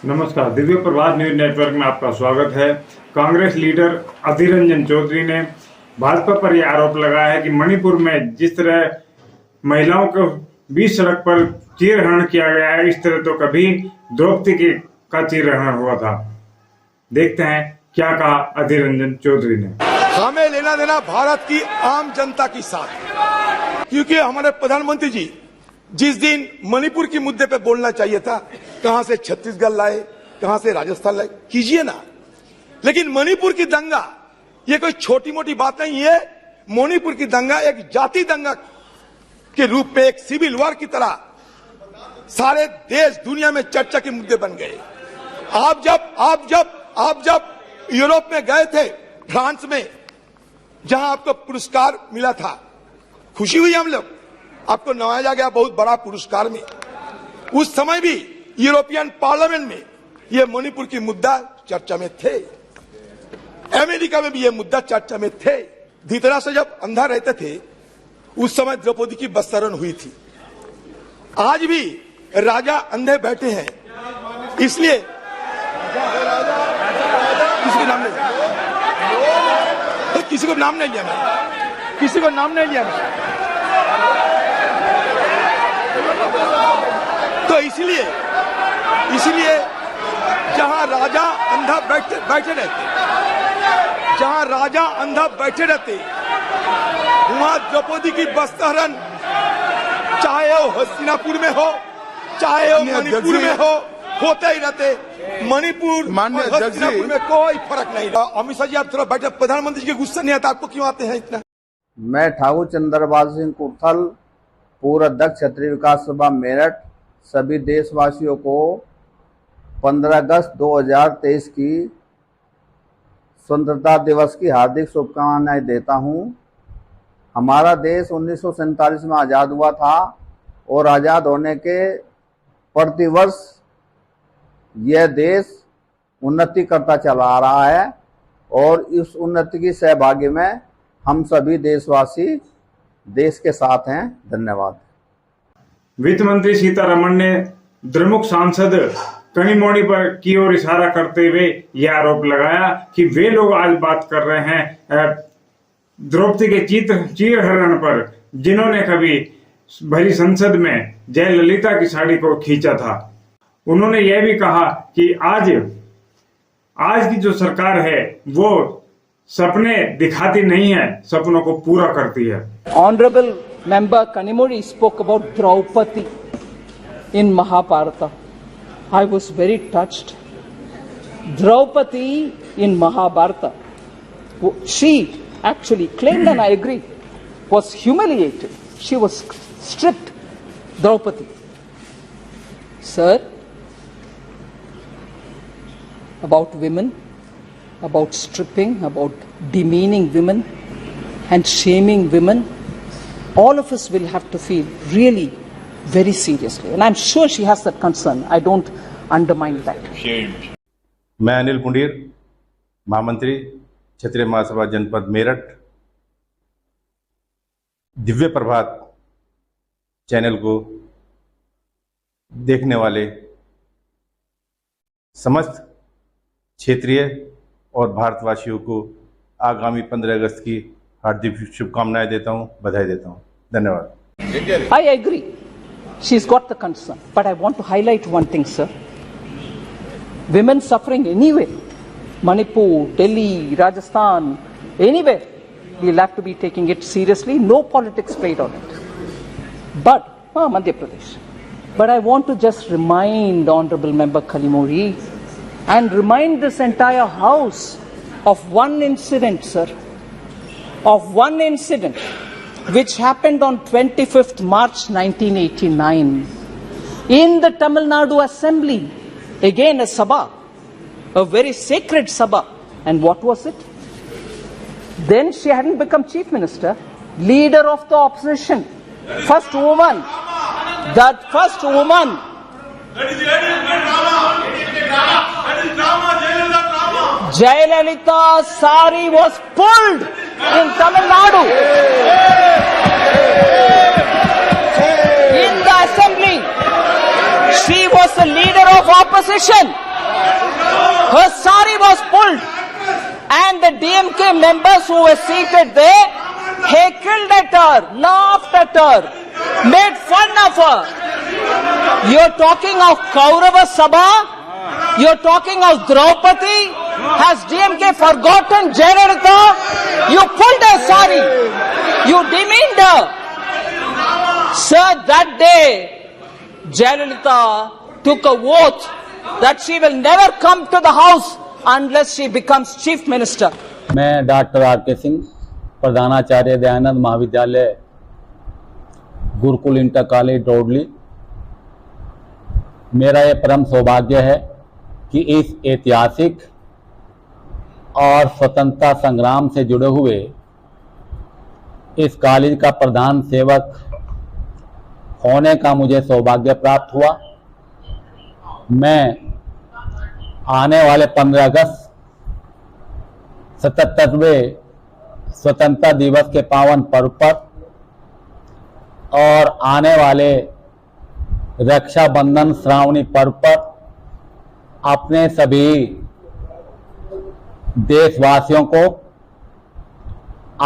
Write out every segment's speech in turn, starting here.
नमस्कार, दिव्य प्रभात news network में आपका स्वागत है। कांग्रेस लीडर अधीर रंजन चौधरी ने भाजपा पर यह आरोप लगाया है कि मणिपुर में जिस तरह महिलाओं को बीच सड़क पर चीरहरण किया गया है, इस तरह तो कभी द्रौपदी का चीरहरण हुआ था। देखते हैं क्या कहा अधीर रंजन चौधरी ने। हमें लेना देना भारत की आम जनता के साथ, क्योंकि हमारे प्रधानमंत्री जी जिस दिन मणिपुर के मुद्दे पे बोलना चाहिए था, कहां से छत्तीसगढ़ लाए, कहां से राजस्थान लाए, कीजिए ना। लेकिन मणिपुर की दंगा ये कोई छोटी मोटी बात नहीं है। मणिपुर की दंगा एक जाति दंगा के रूप में, एक सिविल वॉर की तरह सारे देश दुनिया में चर्चा के मुद्दे बन गए। आप जब यूरोप में गए थे, फ्रांस में, जहां आपको पुरस्कार मिला था, खुशी हुई हम लोग, आपको नवाजा गया बहुत बड़ा पुरस्कार में। उस समय भी यूरोपियन पार्लियामेंट में यह मणिपुर की मुद्दा चर्चा में थे। अमेरिका में भी यह मुद्दा चर्चा में थे। धृतराष्ट्र जब अंधा रहते थे, उस समय द्रौपदी की बस्त्रण हुई थी। आज भी राजा अंधे बैठे हैं, इसलिए किसी को नाम नहीं लिया, किसी को नाम नहीं लिया मैं। तो इसलिए जहां राजा अंधा बैठे रहते, वहां द्रौपदी की बस्त्रण, चाहे वो हस्तिनापुर में हो, चाहे वो मणिपुर में हो, होते ही रहते। मणिपुर और हस्तिनापुर में कोई फर्क नहीं। अमित शाह जी, आप थोड़ा बैठे, प्रधानमंत्री जी के गुस्सा नहीं आता, आपको क्यों आते हैं इतना? मैं ठाकुर चंद्रपाल सिंह कुर्थल, पूर्व अध्यक्ष क्षेत्रीय विकास सभा मेरठ, सभी देशवासियों को 15 अगस्त 2023 की स्वतंत्रता दिवस की हार्दिक शुभकामनाएं देता हूं। हमारा देश 1947 में आज़ाद हुआ था और आज़ाद होने के प्रतिवर्ष यह देश उन्नति करता चला आ रहा है और इस उन्नति की सहभागी में हम सभी देशवासी देश के साथ हैं। धन्यवाद। वित्त मंत्री सीतारमण ने द्रमुक सांसद कनिमोझी पर की ओर इशारा करते हुए यह आरोप लगाया कि वे लोग आज बात कर रहे हैं द्रौपदी के चीरहरण पर, जिन्होंने कभी भरी संसद में जयललिता की साड़ी को खींचा था। उन्होंने यह भी कहा कि आज की जो सरकार है वो सपने दिखाती नहीं है, सपनों को पूरा करती है। Honorable Member Kanimozhi spoke about Draupadi in Mahabharata. I was very touched. Draupadi in Mahabharata, she actually claimed, and I agree, was humiliated. She was stripped. Draupadi. Sir, about women, about stripping, about demeaning women and shaming women, all of us will have to feel really very seriously. And I'm sure she has that concern. I don't undermine that. मैं अनिल पुंडीर, महामंत्री, क्षेत्रीय महासभा जनपद मेरठ, दिव्य प्रभात channel को देखने वाले समस्त क्षेत्रीय और भारतवासियों को आगामी 15 अगस्त की हार्दिक शुभकामनाएं देता हूं, बधाई देता हूं। धन्यवाद। I agree. She's got the concern. But I want to highlight one thing, sir. Women suffering anywhere, Manipur, Delhi, Rajasthan, anywhere, we'll have to be taking it seriously. No politics played on it. But, Madhya Pradesh. But I want to just remind Honorable Member Kanimozhi and remind this entire House of one incident, sir. Of one incident which happened on 25th March 1989 in the Tamil Nadu Assembly. Again a Sabha, a very sacred Sabha. And what was it? Then she hadn't become Chief Minister, leader of the opposition, first woman. That first woman. Jayalalitha's sari was pulled in Tamil Nadu. In the assembly, she was the leader of opposition. Her sari was pulled, and the DMK members who were seated there heckled at her, laughed at her, made fun of her. You're talking of Kaurava Sabha? You're talking of Draupadi? Has DMK forgotten Jayalalitha? You pulled her sari. You demeaned her. Sir, that day, Jayalalitha took a oath that she will never come to the house unless she becomes chief minister. मैं doctor R K. Singh, प्रधानाचार्य दयानंद महाविद्यालय, Gurukul inter college डोडली। मेरा ये परम सौभाग्य है कि इस ऐतिहासिक और स्वतंत्रता संग्राम से जुड़े हुए इस कॉलेज का प्रधान सेवक होने का मुझे सौभाग्य प्राप्त हुआ। मैं आने वाले 15 अगस्त 77वें स्वतंत्रता दिवस के पावन पर्व पर और आने वाले रक्षाबंधन श्रावणी पर्व पर अपने सभी देशवासियों को,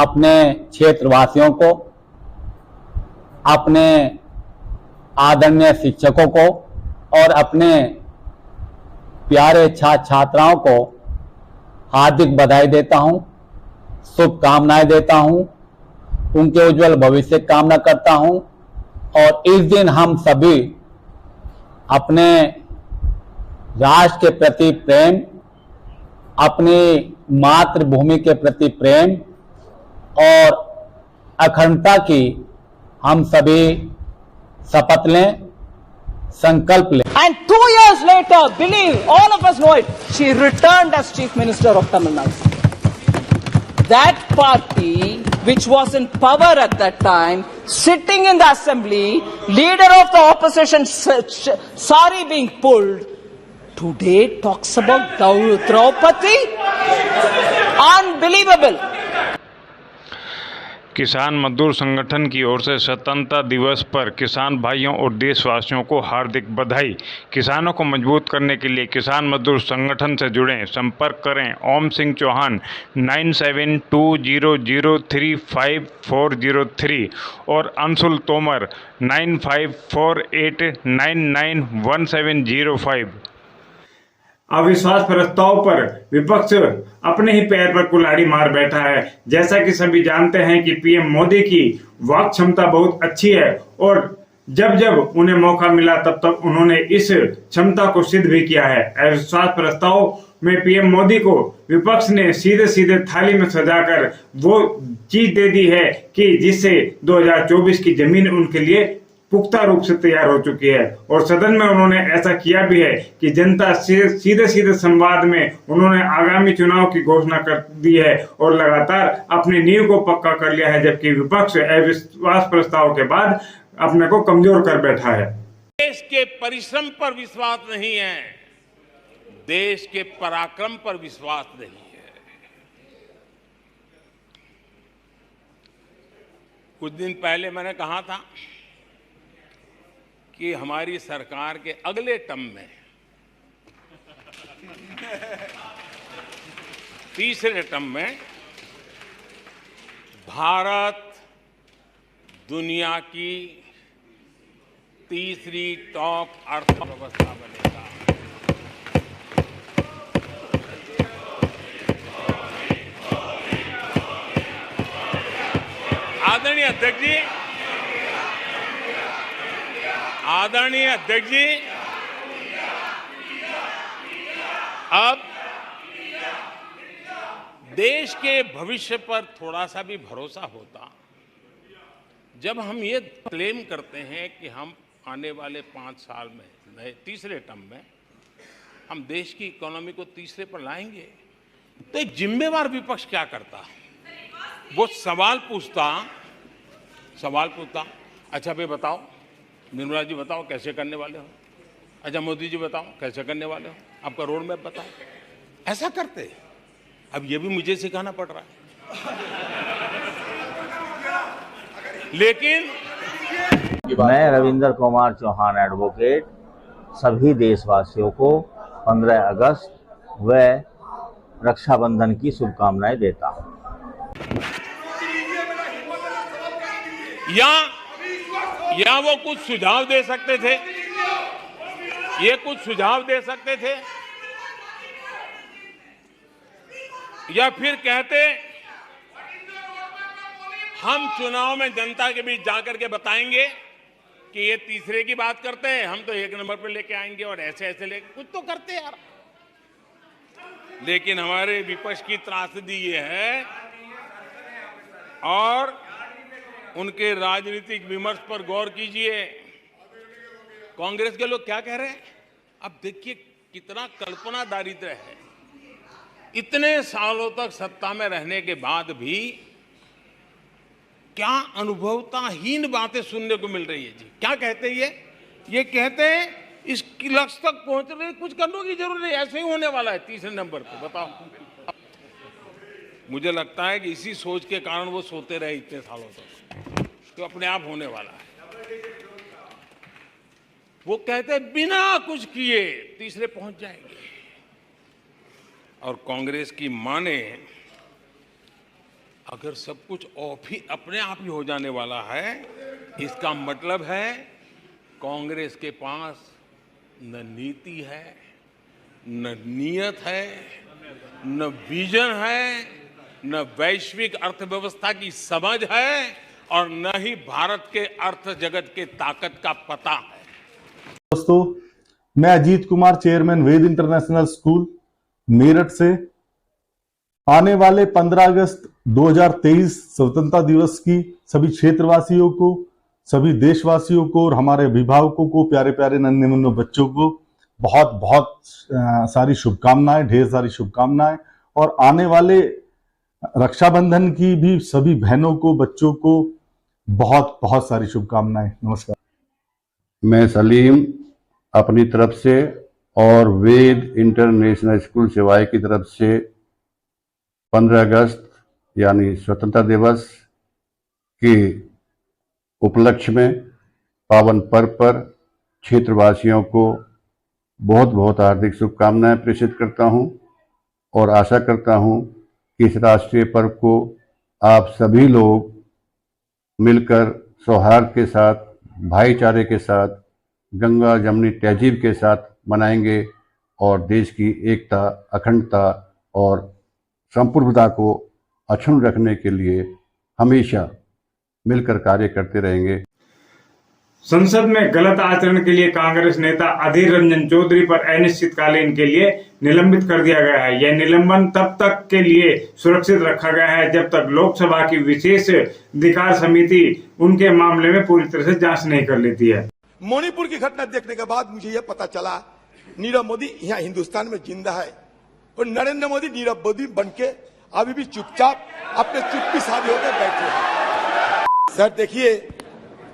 अपने क्षेत्रवासियों को, अपने आदरणीय शिक्षकों को और अपने प्यारे छात्र छात्राओं को हार्दिक बधाई देता हूं, शुभकामनाएं देता हूं, उनके उज्जवल भविष्य की कामना करता हूं। और इस दिन हम सभी अपने राष्ट्र के प्रति प्रेम, अपनी मातृभूमि के प्रति प्रेम और अखंडता की हम सभी शपथ लें, संकल्प लें। And 2 years later, believe, all of us know it, she returned as Chief Minister of Tamil Nadu. That party, which was in power at that time, sitting in the assembly, leader of the opposition, sari being pulled, today talks about Draupadi? Unbelievable. किसान मजदूर संगठन की ओर से स्वतंत्रता दिवस पर किसान भाइयों और देशवासियों को हार्दिक बधाई। किसानों को मजबूत करने के लिए किसान मजदूर संगठन से जुड़ें, संपर्क करें ओम सिंह चौहान 9720035403 और अंशुल तोमर 9548991705। अविश्वास प्रस्ताव पर विपक्ष अपने ही पैर पर कुल्हाड़ी मार बैठा है। जैसा कि सभी जानते हैं कि पीएम मोदी की वाक क्षमता बहुत अच्छी है और जब जब उन्हें मौका मिला तब तक उन्होंने इस क्षमता को सिद्ध भी किया है। अविश्वास प्रस्ताव में पीएम मोदी को विपक्ष ने सीधे सीधे थाली में सजाकर वो चीज दे दी है कि जिससे 2024 की जमीन उनके लिए पुख्ता रूप से तैयार हो चुकी है। और सदन में उन्होंने ऐसा किया भी है कि जनता से सीधे सीधे संवाद में उन्होंने आगामी चुनाव की घोषणा कर दी है और लगातार अपनी नींव को पक्का कर लिया है, जबकि विपक्ष अविश्वास प्रस्ताव के बाद अपने को कमजोर कर बैठा है। देश के परिश्रम पर विश्वास नहीं है, देश के पराक्रम पर विश्वास नहीं है। कुछ दिन पहले मैंने कहा था कि हमारी सरकार के अगले टर्म में तीसरे टर्म में भारत दुनिया की तीसरी टॉप अर्थव्यवस्था बनेगा। आदरणीय अध्यक्ष जी, आदरणीय अध्यक्ष जी, अब देश के भविष्य पर थोड़ा सा भी भरोसा होता जब हम ये क्लेम करते हैं कि हम आने वाले 5 साल में नए तीसरे टर्म में हम देश की इकोनॉमी को तीसरे पर लाएंगे, तो एक जिम्मेवार विपक्ष क्या करता? वो सवाल पूछता, अच्छा भाई बताओ, निर्मला जी बताओ कैसे करने वाले हो, अच्छा मोदी जी बताओ कैसे करने वाले हो, आपका रोड मैप बताओ। ऐसा करते, अब ये भी मुझे सिखाना पड़ रहा है। लेकिन मैं रविंद्र कुमार चौहान एडवोकेट सभी देशवासियों को 15 अगस्त व रक्षाबंधन की शुभकामनाएं देता हूं। या वो कुछ सुझाव दे सकते थे, ये कुछ सुझाव दे सकते थे, या फिर कहते हम चुनाव में जनता के बीच जाकर के बताएंगे कि ये तीसरे की बात करते हैं, हम तो 1 नंबर पे लेके आएंगे और ऐसे ऐसे लेके कुछ तो करते यार। लेकिन हमारे विपक्ष की त्रासदी ये है, और उनके राजनीतिक विमर्श पर गौर कीजिए। कांग्रेस के लोग क्या कह रहे हैं, अब देखिए कितना कल्पना दारिद्र्य है। इतने सालों तक सत्ता में रहने के बाद भी क्या अनुभवताहीन बातें सुनने को मिल रही है जी। क्या कहते हैं ये कहते हैं इस लक्ष्य तक पहुंचने कुछ करने की जरूरत नहीं, ऐसे ही होने वाला है तीसरे नंबर पे। बताओ, मुझे लगता है कि इसी सोच के कारण वो सोते रहे इतने सालों तक, तो अपने आप होने वाला है। वो कहते हैं बिना कुछ किए तीसरे पहुंच जाएंगे, और कांग्रेस की माने अगर सब कुछ अपने आप ही हो जाने वाला है, इसका मतलब है कांग्रेस के पास न नीति है, न नीयत है, न विजन है, न वैश्विक अर्थव्यवस्था की समझ है, और न ही भारत के अर्थ जगत के ताकत का पता है। दोस्तों, मैं अजीत कुमार, चेयरमैन वेद इंटरनेशनल स्कूल मेरठ से आने वाले 15 अगस्त 2023 स्वतंत्रता दिवस की सभी क्षेत्रवासियों को, सभी देशवासियों को और हमारे अभिभावकों को, प्यारे प्यारे नन्हे मुन्ने बच्चों को बहुत बहुत सारी शुभकामनाएं, ढेर सारी शुभकामनाएं। और आने वाले रक्षाबंधन की भी सभी बहनों को, बच्चों को बहुत बहुत सारी शुभकामनाएं। नमस्कार। मैं सलीम अपनी तरफ से और वेद इंटरनेशनल स्कूल सेवाई की तरफ से 15 अगस्त यानी स्वतंत्रता दिवस के उपलक्ष्य में पावन पर्व पर क्षेत्रवासियों को बहुत बहुत हार्दिक शुभकामनाएं प्रेषित करता हूं, और आशा करता हूं कि इस राष्ट्रीय पर्व को आप सभी लोग मिलकर सौहार्द के साथ, भाईचारे के साथ, गंगा जमुनी तहजीब के साथ मनाएंगे, और देश की एकता, अखंडता और संप्रभुता को अक्षुण्ण रखने के लिए हमेशा मिलकर कार्य करते रहेंगे। संसद में गलत आचरण के लिए कांग्रेस नेता अधीर रंजन चौधरी पर अनिश्चितकालीन के लिए निलंबित कर दिया गया है। यह निलंबन तब तक के लिए सुरक्षित रखा गया है जब तक लोकसभा की विशेष अधिकार समिति उनके मामले में पूरी तरह से जांच नहीं कर लेती है। मणिपुर की घटना देखने के बाद मुझे यह पता चला नीरव मोदी यहाँ हिंदुस्तान में जिंदा है, और नरेंद्र मोदी नीरव मोदी बनके अभी भी चुपचाप अपने चुप्पी साधे होकर बैठे हैं। सर देखिए,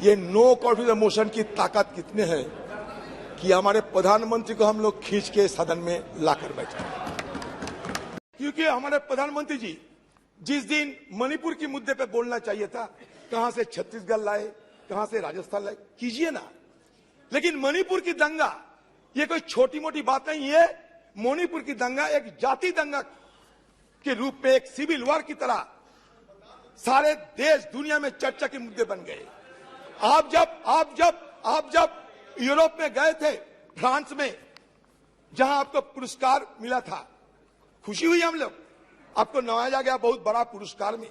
ये नो कॉन्फिडेंस मोशन की ताकत कितने है कि हमारे प्रधानमंत्री को हम लोग खींच के सदन में लाकर बैठे, क्योंकि हमारे प्रधानमंत्री जी जिस दिन मणिपुर के मुद्दे पे बोलना चाहिए था, कहां से छत्तीसगढ़ लाए, कहां से राजस्थान लाए, कीजिए ना। लेकिन मणिपुर की दंगा ये कोई छोटी मोटी बात नहीं है। मणिपुर की दंगा एक जाति दंगा के रूप में, एक सिविल वॉर की तरह सारे देश दुनिया में चर्चा के मुद्दे बन गए। आप जब यूरोप में गए थे, फ्रांस में, जहां आपको पुरस्कार मिला था, खुशी हुई हम लोग, आपको नवाजा गया बहुत बड़ा पुरस्कार में।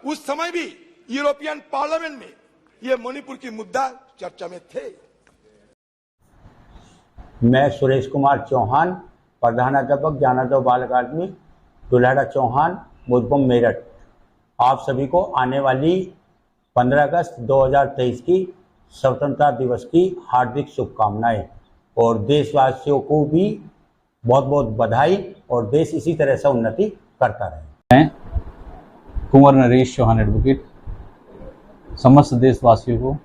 उस समय भी यूरोपियन पार्लियामेंट में ये मणिपुर की मुद्दा चर्चा में थे। मैं सुरेश कुमार चौहान, प्रधानाध्यापक ज्ञानोदय बाल अकादमी, दुल्हाड़ा चौहान, मुरबम, मेरठ, आप सभी को आने वाली 15 अगस्त 2023 की स्वतंत्रता दिवस की हार्दिक शुभकामनाएं, और देशवासियों को भी बहुत बहुत बधाई, और देश इसी तरह से उन्नति करता रहे। मैं कुंवर नरेश चौहान एडवोकेट समस्त देशवासियों को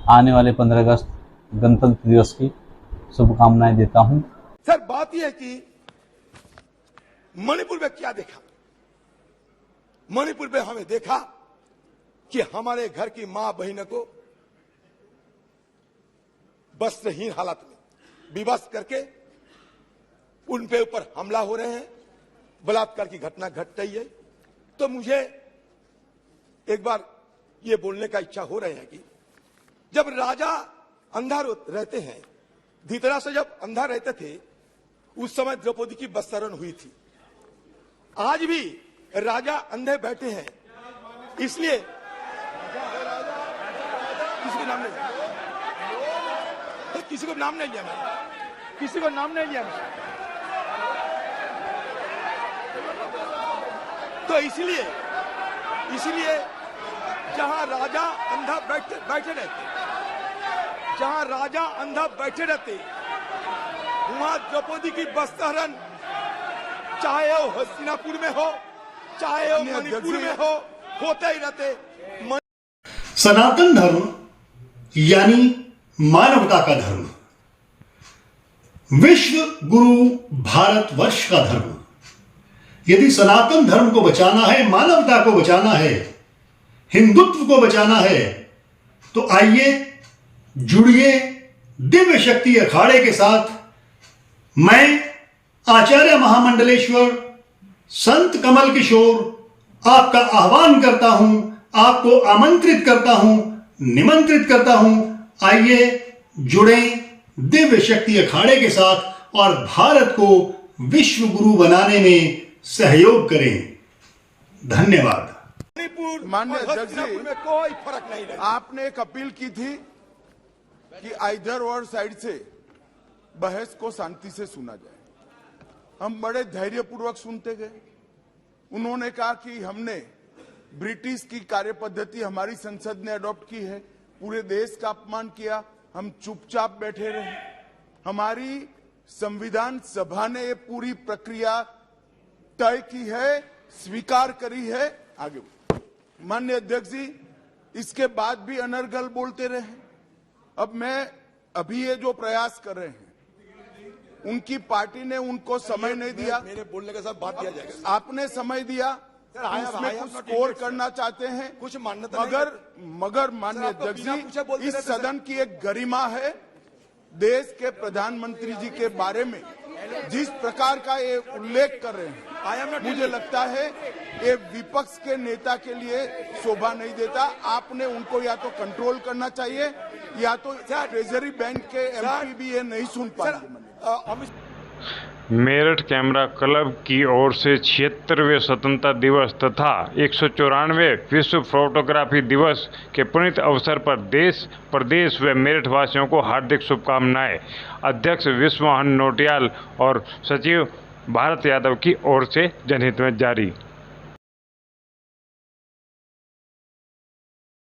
आने वाले 15 अगस्त गणतंत्र दिवस की शुभकामनाएं देता हूं। सर बात यह है कि मणिपुर में क्या देखा, मणिपुर में हमें देखा कि हमारे घर की मां बहनों को वस्त्रहीन हालत में विवश करके उनके ऊपर हमला हो रहे हैं, बलात्कार की घटना घट रही है। तो मुझे एक बार ये बोलने का इच्छा हो रहे हैं कि जब राजा अंधा रहते हैं, धृतराष्ट्र जब अंधा रहते थे, उस समय द्रौपदी की बस्तारण हुई थी। आज भी राजा अंधे बैठे हैं, इसलिए किसी को नाम नहीं, किसी को नाम नहीं लिया मैंने, किसी को नाम नहीं लिया मैंने। तो इसलिए जहां राजा अंधा बैठे रहते, जहां राजा अंधा बैठे रहते, वहां द्रौपदी की बस्तारण, चाहे वो हस्तिनापुर में हो, चाहे वो मणिपुर में हो, होते ही रहते। सनातन धर्म यानी मानवता का धर्म, विश्व गुरु भारतवर्ष का धर्म। यदि सनातन धर्म को बचाना है, मानवता को बचाना है, हिंदुत्व को बचाना है, तो आइए जुड़िए दिव्य शक्ति अखाड़े के साथ। मैं आचार्य महामंडलेश्वर संत कमल किशोर आपका आह्वान करता हूं, आपको आमंत्रित करता हूं, निमंत्रित करता हूं। आइए जुड़ें दिव्य शक्ति अखाड़े के साथ और भारत को विश्व गुरु बनाने में सहयोग करें। धन्यवाद। माननीय अध्यक्ष जी, में कोई फर्क नहीं है। आपने एक अपील की थी कि इधर और साइड से बहस को शांति से सुना जाए। हम बड़े धैर्यपूर्वक सुनते गए। उन्होंने कहा कि हमने ब्रिटिश की कार्यपद्धति हमारी संसद ने अडॉप्ट की है, पूरे देश का अपमान किया, हम चुपचाप बैठे रहे। हमारी संविधान सभा ने ये पूरी प्रक्रिया तय की है, स्वीकार करी है। आगे माननीय अध्यक्ष जी, इसके बाद भी अनर्गल बोलते रहे। अब मैं अभी ये जो प्रयास कर रहे हैं, उनकी पार्टी ने उनको समय नहीं दिया। मेरे बोलने के साथ बात किया जाएगा। आपने समय दिया, उसमें कुछ स्कोर करना चाहते हैं, कुछ मान्यता, मगर माननीय अध्यक्ष जी, इस सदन की एक गरिमा है। देश के प्रधानमंत्री जी के बारे में जिस प्रकार का ये उल्लेख कर रहे हैं, मुझे लगता है ये विपक्ष के नेता के लिए शोभा नहीं देता। आपने उनको या तो कंट्रोल करना चाहिए, या तो ट्रेजरी बैंक के एमपी भी ये नहीं सुन पाएंगे। मेरठ कैमरा क्लब की ओर से 76वें स्वतंत्रता दिवस तथा 194वें विश्व फोटोग्राफी दिवस के पुनीत अवसर पर देश प्रदेश व मेरठ वासियों को हार्दिक शुभकामनाएं। अध्यक्ष विश्वमोहन नोटियाल और सचिव भारत यादव की ओर से जनहित में जारी।